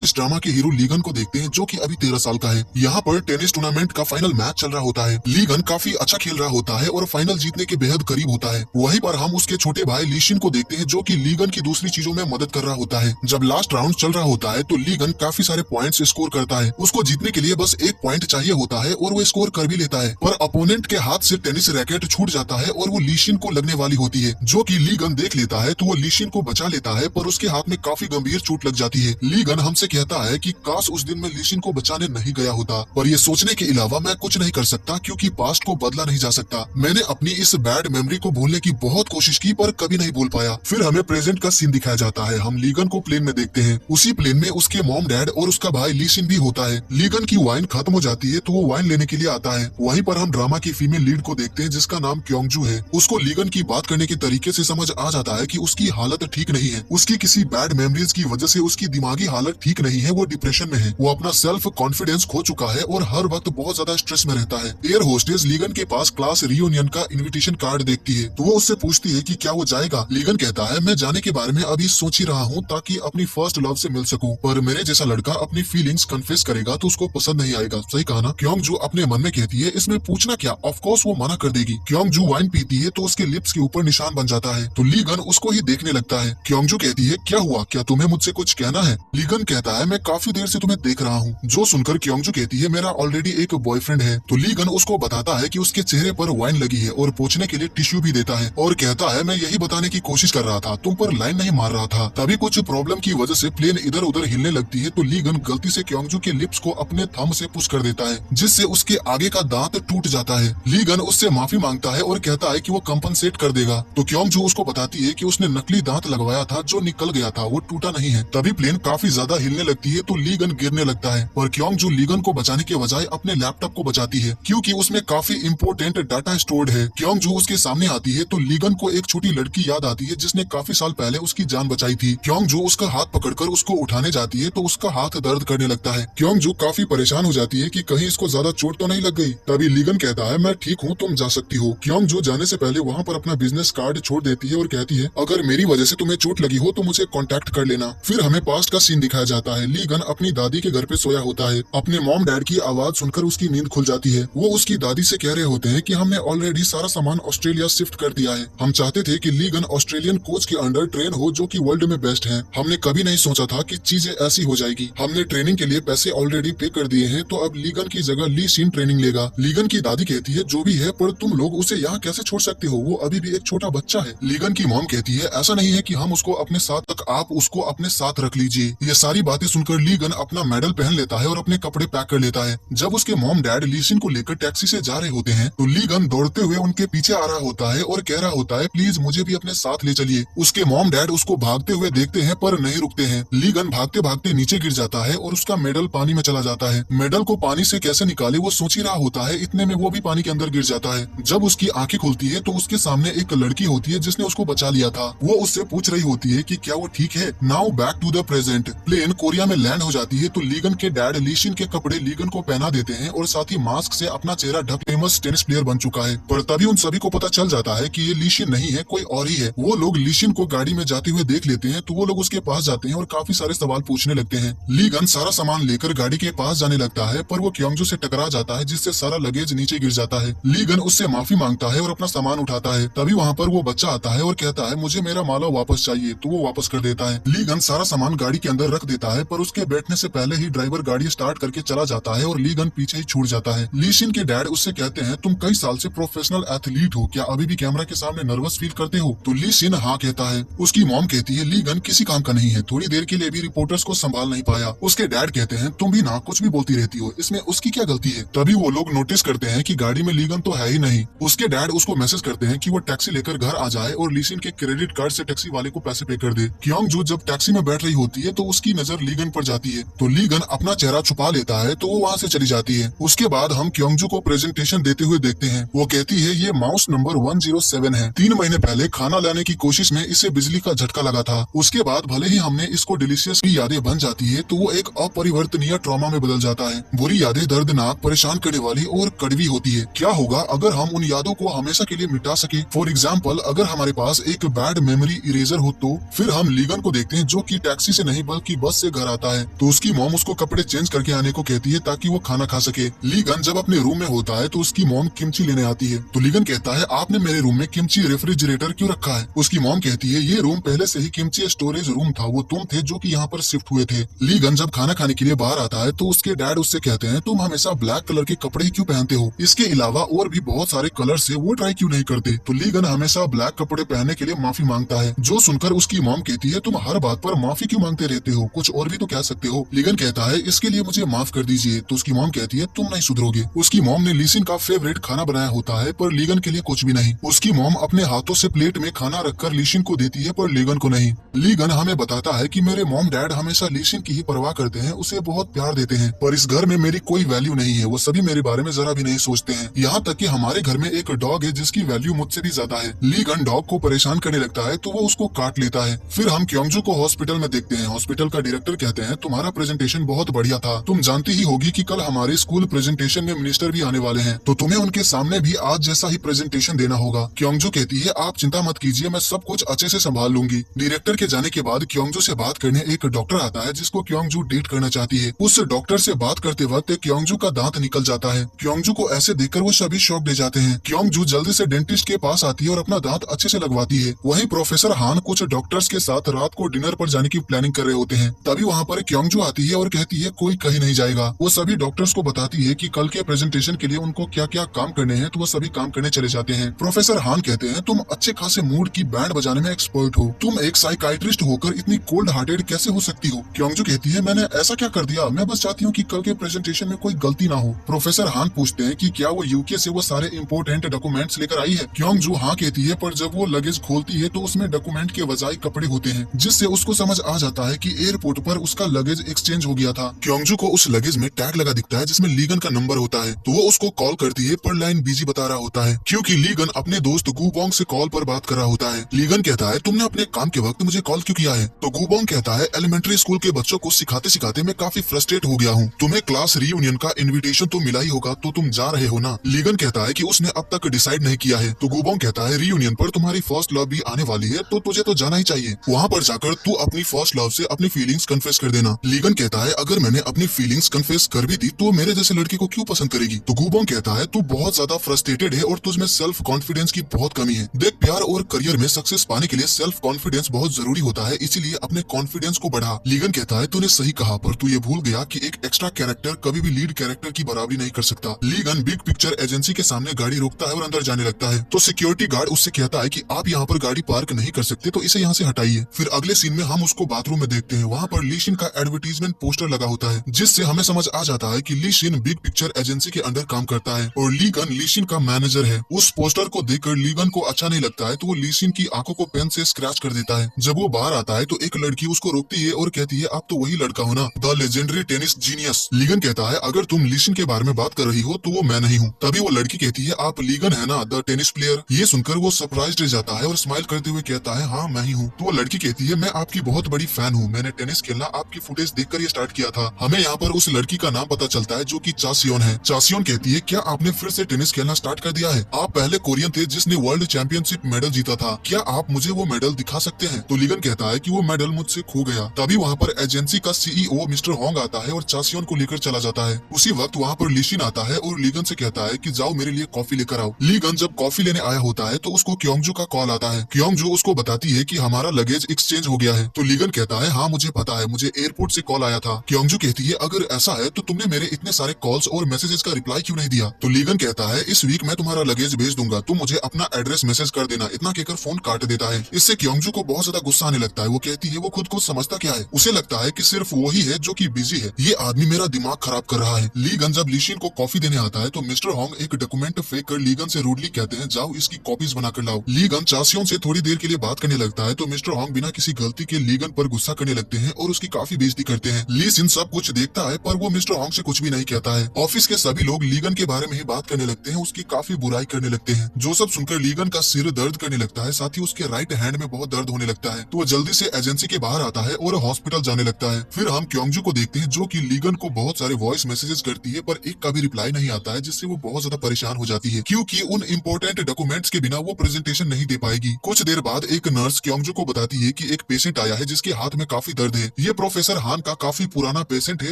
इस ड्रामा के hero ligand को देखते हैं जो कि अभी 13 साल का है। यहाँ पर टेनिस टूर्नामेंट का फाइनल मैच चल रहा होता है। लीगन काफी अच्छा खेल रहा होता है और फाइनल जीतने के बेहद करीब होता है। वहीं पर हम उसके छोटे भाई लीशिन को देखते हैं जो कि लीगन की दूसरी चीजों में मदद कर रहा होता है। जब लास्ट राउंड चल रहा होता है तो लीगन काफी सारे पॉइंट्स स्कोर करता है। उसको जीतने के लिए बस एक पॉइंट चाहिए होता है और वो स्कोर कर भी लेता है, पर अपोनेंट के हाथ से टेनिस रैकेट छूट जाता है और वो लीशिन को लगने वाली होती है, जो कि लीगन देख लेता है तो वो लीशिन को बचा लेता है, पर उसके हाथ में काफी गंभीर चोट लग जाती है। लीगन हमसे कहता है कि काश उस दिन मैं लीशिन को बचाने नहीं गया होता, पर ये सोचने के अलावा मैं कुछ नहीं कर सकता क्योंकि पास्ट को बदला नहीं जा सकता। मैंने अपनी इस बैड मेमोरी को भूलने की बहुत कोशिश की पर कभी नहीं भूल पाया। फिर हमें प्रेजेंट का सीन दिखाया जाता है। हम लीगन को प्लेन में देखते हैं। उसी प्लेन में उसके मॉम डैड और उसका भाई लीशिन भी होता है। लीगन की वाइन खत्म हो जाती है तो वो वाइन लेने के लिए आता है। वहीं पर हम ड्रामा की फीमेल लीड को देखते हैं जिसका नाम क्योंगजू है। उसको लीगन की बात करने के तरीके से समझ आ जाता है कि उसकी हालत ठीक नहीं है। उसकी किसी बैड मेमोरीज की वजह से उसकी दिमागी हालत ठीक नहीं है, वो डिप्रेशन में है। वो अपना सेल्फ कॉन्फिडेंस खो चुका है और हर वक्त बहुत ज्यादा स्ट्रेस में रहता है। एयर होस्टेस लीगन के पास क्लास रियूनियन का इनविटेशन कार्ड देखती है तो वो उससे पूछती है कि क्या वो जाएगा। लीगन कहता है मैं जाने के बारे में अभी सोच ही रहा हूँ ताकि अपनी फर्स्ट लव से मिल सकूं, पर मेरे जैसा लड़का अपनी फीलिंग्स कन्फेस करेगा तो उसको पसंद नहीं आएगा। सही कहा ना? क्योंगजू अपने मन में कहती है इसमें पूछना क्या, ऑफ कोर्स वो मना कर देगी। क्योंगजू वाइन पीती है तो उसके लिप्स के ऊपर निशान बन जाता है तो लीगन उसको ही देखने लगता है। क्योंगजू कहती है क्या हुआ, क्या तुम्हें मुझसे कुछ कहना है? लीगन कहता है मैं काफी देर से तुम्हें देख रहा हूँ। जो सुनकर क्योंगजू कहती है मेरा ऑलरेडी एक बॉयफ्रेंड है। तो लीगन उसको बताता है कि उसके चेहरे पर वाइन लगी है और पोंछने के लिए टिश्यू भी देता है और कहता है मैं यही बताने की कोशिश कर रहा था, तुम पर लाइन नहीं मार रहा था। तभी कुछ प्रॉब्लम की वजह से प्लेन इधर उधर हिलने लगती है तो लीगन गलती से क्योंगजू के लिप्स को अपने थंब से पुश कर देता है जिससे उसके आगे का दांत टूट जाता है। लीगन उससे माफी मांगता है और कहता है कि वो कंपनसेट कर देगा। तो क्योंगजू उसको बताती है कि उसने नकली दांत लगवाया था जो निकल गया था, वो टूटा नहीं है। तभी प्लेन काफी ज्यादा हिलने लगती है तो लीगन गिरने लगता है, पर क्योंगजू लीगन को बचाने के बजाय अपने लैपटॉप को बचाती है क्योंकि उसमें काफी इंपोर्टेंट डाटा स्टोर्ड है। क्योंगजू उसके सामने आती है तो लीगन को एक छोटी लड़की याद आती है जिसने काफी साल पहले उसकी जान बचाई थी। क्योंगजू उसका हाथ पकड़कर उसको उठाने जाती है तो उसका हाथ दर्द करने लगता है। क्योंगजू काफी परेशान हो जाती है कि कहीं इसको ज्यादा चोट तो नहीं लग गई। तभी लीगन कहता है मैं ठीक हूँ, तुम जा सकती हो। क्योंगजू जाने से पहले वहाँ पर अपना बिजनेस कार्ड छोड़ देती है और कहती है अगर मेरी वजह से तुम्हें चोट लगी हो तो मुझे कॉन्टेक्ट कर लेना। फिर हमें पास्ट का सीन दिखाया जाता है। लीगन अपनी दादी के घर पे सोया होता है। अपने मॉम डैड की आवाज सुनकर उसकी नींद खुल जाती है। वो उसकी दादी से कह रहे होते हैं कि हमने ऑलरेडी सारा सामान ऑस्ट्रेलिया शिफ्ट कर दिया है। हम चाहते थे कि लीगन ऑस्ट्रेलियन कोच के अंडर ट्रेन हो जो कि वर्ल्ड में बेस्ट है। हमने कभी नहीं सोचा था कि चीजें ऐसी हो जाएगी। हमने ट्रेनिंग के लिए पैसे ऑलरेडी पे कर दिए हैं तो अब लीगन की जगह ली सीन ट्रेनिंग लेगा। लीगन की दादी कहती है जो भी है पर तुम लोग उसे यहाँ कैसे छोड़ सकते हो, वो अभी भी एक छोटा बच्चा है। लीगन की मॉम कहती है ऐसा नहीं है कि हम उसको अपने साथ तक, आप उसको अपने साथ रख लीजिए। ये सारी बातें सुनकर लीगन अपना मेडल पहन लेता है और अपने कपड़े पैक कर लेता है। जब उसके मॉम डैड लीशिन को लेकर टैक्सी से जा रहे होते हैं तो लीगन दौड़ते हुए उनके पीछे आ रहा होता है और कह रहा होता है प्लीज मुझे भी अपने साथ ले चलिए। उसके मॉम डैड उसको भागते हुए देखते हैं पर नहीं रुकते हैं। लीगन भागते भागते नीचे गिर जाता है और उसका मेडल पानी में चला जाता है। मेडल को पानी से कैसे निकाले वो सोच ही रहा होता है, इतने में वो भी पानी के अंदर गिर जाता है। जब उसकी आंखें खुलती है तो उसके सामने एक लड़की होती है जिसने उसको बचा लिया था। वो उससे पूछ रही होती है कि क्या वो ठीक है। Now back to the present. Plane Korea में लैंड हो जाती है तो लीगन के डैड लीशिन के कपड़े लीगन को पहना देते हैं और साथ ही मास्क से अपना चेहरा ढक फेमस टेनिस प्लेयर बन चुका है। पर तभी उन सभी को पता चल जाता है कि ये लीशिन नहीं है, कोई और ही है। वो लोग लीशिन को गाड़ी में जाते हुए देख लेते हैं तो वो लोग उसके पास जाते हैं और काफी सारे सवाल पूछने लगते हैं। लीगन सारा सामान लेकर गाड़ी के पास जाने लगता है पर वो क्योंगजू से टकरा जाता है जिससे सारा लगेज नीचे गिर जाता है। लीगन उससे माफी मांगता है और अपना सामान उठाता है। तभी वहाँ पर वो बच्चा आता है और कहता है मुझे मेरा माला वापस चाहिए, तो वो वापस कर देता है। लीगन सारा सामान गाड़ी के अंदर रख देता है पर उसके बैठने से पहले ही ड्राइवर गाड़ी स्टार्ट करके चला जाता है और लीगन पीछे ही छूट जाता है। लीशिन के डैड उससे कहते हैं तुम कई साल से प्रोफेशनल एथलीट हो, क्या अभी भी कैमरा के सामने नर्वस फील करते हो? तो लीशिन हाँ कहता है। उसकी मॉम कहती है लीगन किसी काम का नहीं है, थोड़ी देर के लिए भी रिपोर्टर्स को संभाल नहीं पाया। उसके डैड कहते हैं तुम भी ना कुछ भी बोलती रहती हो, इसमें उसकी क्या गलती है? तभी वो लोग नोटिस करते हैं कि गाड़ी में लीगन तो है ही नहीं। उसके डैड उसको मैसेज करते हैं कि वो टैक्सी लेकर घर आ जाए और लीशिन के क्रेडिट कार्ड से टैक्सी वाले को पैसे पे कर दे। क्योंगजू जब टैक्सी में बैठ रही होती है तो उसकी नजर लीगन पर जाती है तो लीगन अपना चेहरा छुपा लेता है तो वो वहाँ से चली जाती है। उसके बाद हम क्योंगजू को प्रेजेंटेशन देते हुए देखते हैं। वो कहती है ये माउस नंबर 107 है। 3 महीने पहले खाना लाने की कोशिश में इसे बिजली का झटका लगा था। उसके बाद भले ही हमने इसको डिलीशियस की यादें बन जाती है तो वो एक अपरिवर्तनीय ट्रॉमा में बदल जाता है। बुरी यादें दर्दनाक, परेशान करने वाली और कड़वी होती है। क्या होगा अगर हम उन यादों को हमेशा के लिए मिटा सके? फॉर एग्जाम्पल अगर हमारे पास एक बैड मेमोरी इरेजर हो तो फिर हम लीगन को देखते हैं जो कि टैक्सी से नहीं बल्कि बस से से घर आता है तो उसकी मॉम उसको कपड़े चेंज करके आने को कहती है ताकि वो खाना खा सके। लीगन जब अपने रूम में होता है तो उसकी मॉम किमची लेने आती है तो लीगन कहता है आपने मेरे रूम में किमची रेफ्रिजरेटर क्यों रखा है। उसकी मॉम कहती है ये रूम पहले से ही किमची स्टोरेज रूम था, वो तुम थे जो कि यहाँ पर शिफ्ट हुए थे। लीगन जब खाना खाने के लिए बाहर आता है तो उसके डैड उससे कहते हैं तुम हमेशा ब्लैक कलर के कपड़े ही क्यों पहनते हो, इसके अलावा और भी बहुत सारे कलर से वो ट्राई क्यों नहीं करते। तो लीगन हमेशा ब्लैक कपड़े पहनने के लिए माफी मांगता है, जो सुनकर उसकी मॉम कहती है तुम हर बात पर माफी क्यों मांगते रहते हो, कुछ और भी तो कह सकते हो। लीगन कहता है इसके लिए मुझे माफ कर दीजिए। तो उसकी मॉम कहती है तुम नहीं सुधरोगे। उसकी मॉम ने लीसिन का फेवरेट खाना बनाया होता है पर लीगन के लिए कुछ भी नहीं। उसकी मॉम अपने हाथों से प्लेट में खाना रखकर लीसिन को देती है पर लीगन को नहीं। लीगन हमें बताता है कि मेरे मॉम डैड हमेशा लीसिन की ही परवाह करते हैं, उसे बहुत प्यार देते हैं, पर इस घर में मेरी कोई वैल्यू नहीं है, वो सभी मेरे बारे में जरा भी नहीं सोचते हैं। यहाँ तक कि हमारे घर में एक डॉग है जिसकी वैल्यू मुझसे भी ज्यादा है। लीगन डॉग को परेशान करने लगता है तो वो उसको काट लेता है। फिर हम क्योंगजू को हॉस्पिटल में देखते हैं। हॉस्पिटल का डायरेक्टर कहते हैं तुम्हारा प्रेजेंटेशन बहुत बढ़िया था, तुम जानती ही होगी कि कल हमारे स्कूल प्रेजेंटेशन में मिनिस्टर भी आने वाले हैं, तो तुम्हें उनके सामने भी आज जैसा ही प्रेजेंटेशन देना होगा। क्योंगजू कहती है आप चिंता मत कीजिए, मैं सब कुछ अच्छे से संभाल लूंगी। डायरेक्टर के जाने के बाद क्योंगजू से बात करने एक डॉक्टर आता है जिसको क्योंगजू डेट करना चाहती है। उस डॉक्टर से बात करते वक्त क्योंगजू का दांत निकल जाता है। क्योंगजू को ऐसे देखकर वो सभी शॉक दे जाते हैं। क्योंगजू जल्दी से डेंटिस्ट के पास आती है और अपना दांत अच्छे से लगवाती है। वहीं प्रोफेसर हान कुछ डॉक्टर्स के साथ रात को डिनर पर जाने की प्लानिंग कर रहे होते हैं। तभी वहाँ पर क्योंगजू आती है और कहती है कोई कहीं नहीं जाएगा। वो सभी डॉक्टर्स को बताती है कि कल के प्रेजेंटेशन के लिए उनको क्या क्या काम करने हैं, तो वो सभी काम करने चले जाते हैं। प्रोफेसर हान कहते हैं तुम अच्छे खासे मूड की बैंड बजाने में एक्सपर्ट हो, तुम एक साइकाइट्रिस्ट होकर इतनी कोल्ड हार्टेड कैसे हो सकती हो। क्योंगजू कहती है मैंने ऐसा क्या कर दिया, मैं बस चाहती हूँ कि कल के प्रेजेंटेशन में कोई गलती ना हो। प्रोफेसर हान पूछते हैं कि क्या वो यूके से वो सारे इम्पोर्टेंट डॉक्यूमेंट्स लेकर आई है। क्योंगजू हाँ कहती है, पर जब वो लगेज खोलती है तो उसमें डॉक्यूमेंट के बजाय कपड़े होते हैं, जिससे उसको समझ आ जाता है कि एयरपोर्ट पर उसका लगेज एक्सचेंज हो गया था। क्योंगजू को उस लगेज में टैग लगा दिखता है जिसमें लीगन का नंबर होता है, तो वो उसको कॉल करती है पर लाइन बिजी बता रहा होता है क्योंकि लीगन अपने दोस्त गूबोंग से कॉल पर बात कर रहा होता है। लीगन कहता है तुमने अपने काम के वक्त मुझे कॉल क्यों किया है। तो गूबोंग कहता है एलिमेंट्री स्कूल के बच्चों को सिखाते सिखाते मैं काफी फ्रस्ट्रेट हो गया हूँ, तुम्हें क्लास रियूनियन का इन्विटेशन तो मिला ही होगा, तो तुम जा रहे हो ना। लीगन कहता है कि उसने अब तक डिसाइड नहीं किया है। तो गूबोंग कहता है रियूनियन पर तुम्हारी फर्स्ट लव भी आने वाली है, तो तुझे तो जाना ही चाहिए, वहाँ पर जाकर तू अपनी फर्स्ट लव से अपनी फीलिंग्स कन्फेस कर देना। लीगन कहता है अगर मैंने अपनी फीलिंग्स कन्फेस कर भी दी तो मेरे जैसे लड़के को क्यों पसंद करेगी। तो गूबोंग कहता है तू बहुत ज्यादा फ्रस्ट्रेटेड है और तुझमें सेल्फ कॉन्फिडेंस की बहुत कमी है। देख प्यार और करियर में सक्सेस पाने के लिए सेल्फ कॉन्फिडेंस बहुत जरूरी होता है, इसीलिए अपने कॉन्फिडेंस को बढ़ा। लीगन कहता है तूने सही कहा, पर तू ये भूल गया कि एक एक्स्ट्रा कैरेक्टर कभी भी लीड कैरेक्टर की बराबरी नहीं कर सकता। लीगन बिग पिक्चर एजेंसी के सामने गाड़ी रोकता है और अंदर जाने लगता है, तो सिक्योरिटी गार्ड उससे कहता है कि आप यहाँ पर गाड़ी पार्क नहीं कर सकते, तो इसे यहाँ से हटाइए। फिर अगले सीन में हम उसको बाथरूम में देखते हैं, वहाँ पर लीशिन का एडवर्टीजमेंट पोस्टर लगा होता है, जिससे हमें समझ आ जाता है कि लीशिन बिग पिक्चर एजेंसी के अंडर काम करता है और लीगन लीशिन का मैनेजर है। उस पोस्टर को देखकर लीगन को अच्छा नहीं लगता है, तो वो लीशिन की आंखों को पेन से स्क्रैच कर देता है। जब वो बाहर आता है तो एक लड़की उसको रोकती है और कहती है आप तो वही लड़का हो ना, the legendary tennis genius. Ligand कहता है अगर तुम लीशिन के बारे में बात कर रही हो तो वो मैं नहीं हूँ। तभी वो लड़की कहती है आप लीगन है ना, द टेनिस प्लेयर। ये सुनकर वो सरप्राइज्ड रह जाता है और स्माइल करते हुए कहता है हाँ मैं ही हूँ। तो वो लड़की कहती है मैं आपकी बहुत बड़ी फैन हूँ, मैंने टेनिस खेलना आपकी फुटेज देखकर ये स्टार्ट किया था। हमें यहाँ पर उस लड़की का नाम पता चलता है जो कि चासियोन है। चासियोन कहती है क्या आपने फिर से टेनिस खेलना स्टार्ट कर दिया है, आप पहले कोरियन थे जिसने वर्ल्ड चैंपियनशिप मेडल जीता था, क्या आप मुझे वो मेडल दिखा सकते हैं। तो लीगन कहता है कि वो मेडल मुझसे खो गया। तभी वहाँ पर एजेंसी का सीईओ मिस्टर होंग आता है और चासियोन को लेकर चला जाता है। उसी वक्त वहाँ पर लीशिन आता है और लीगन से कहता है कि जाओ मेरे लिए कॉफी लेकर आओ। लीगन जब कॉफी लेने आया होता है तो उसको क्योंगजू का कॉल आता है। क्योंगजू उसको बताती है कि हमारा लगेज एक्सचेंज हो गया है। तो लीगन कहता है हाँ मुझे पता है, मुझे एयरपोर्ट से कॉल आया था। क्योंगजू कहती है अगर ऐसा है तो तुमने मेरे इतने सारे कॉल्स और मैसेजेस का रिप्लाई क्यों नहीं दिया। तो लीगन कहता है इस वीक मैं तुम्हारा लगेज भेज दूंगा, तुम मुझे अपना एड्रेस मैसेज कर देना। इतना कहकर फोन काट देता है। इससे क्योंगजू को बहुत ज्यादा गुस्सा आने लगता है। वो कहती है वो खुद को समझता क्या है, उसे लगता है कि सिर्फ वही है जो कि बिजी है, ये आदमी मेरा दिमाग खराब कर रहा है। लीगन जब लीशिन को कॉफी देने आता है तो मिस्टर होंग एक डॉक्यूमेंट फेंक कर लीगन से रूडली कहते हैं जाओ इसकी कॉपीज बनाकर लाओ। लीगन चासियों से थोड़ी देर के लिए बात करने लगता है तो मिस्टर होंग बिना किसी गलती के लीगन पर गुस्सा करने लगते हैं और उसकी काफी बेइज्जती करते हैं। लीशिन सब कुछ देखता है पर वो मिस्टर होंग से कुछ भी नहीं कहता है। ऑफिस के सभी लोग लीगन के बारे में ही बात करने लगते हैं, उसकी काफी बुराई करने लगते हैं, जो सब सुनकर लीगन का सिर दर्द करने लगता है, साथ ही उसके राइट हैंड में बहुत दर्द होने लगता है। तो वो जल्दी से एजेंसी के बाहर आता है और हॉस्पिटल जाने लगता है। फिर हम क्योंगजू को देखते हैं जो कि लीगन को बहुत सारे वॉइस मैसेजेस करती है पर एक का भी रिप्लाई नहीं आता है, जिससे वो बहुत ज्यादा परेशान हो जाती है क्योंकि उन इम्पोर्टेंट डॉक्यूमेंट्स के बिना वो प्रेजेंटेशन नहीं दे पाएगी। कुछ देर बाद एक नर्स क्योंगजू को बताती है कि एक पेशेंट आया है जिसके हाथ में काफी दर्द है, ये प्रोफेसर हान का काफी पुराना पेशेंट है,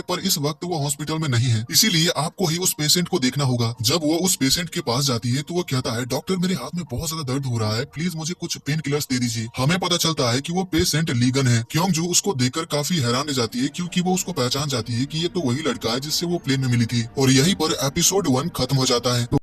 पर इस वक्त वो हॉस्पिटल में नहीं है, इसीलिए आपको ही उस पेशेंट को देखना होगा। जब वो उस पेशेंट के पास जाती है तो वो कहता है, डॉक्टर मेरे हाथ में बहुत ज्यादा दर्द हो रहा है, प्लीज मुझे कुछ पेन किलर्स दे दीजिए। हमें पता चलता है कि वो पेशेंट लीगन है। क्योंजू उसको देखकर काफी हैरान रह जाती है, क्योंकि वो उसको पहचान जाती है कि ये तो वही लड़का है जिससे वो प्लेन में मिली थी। और यहीं पर एपिसोड 1 खत्म हो जाता है।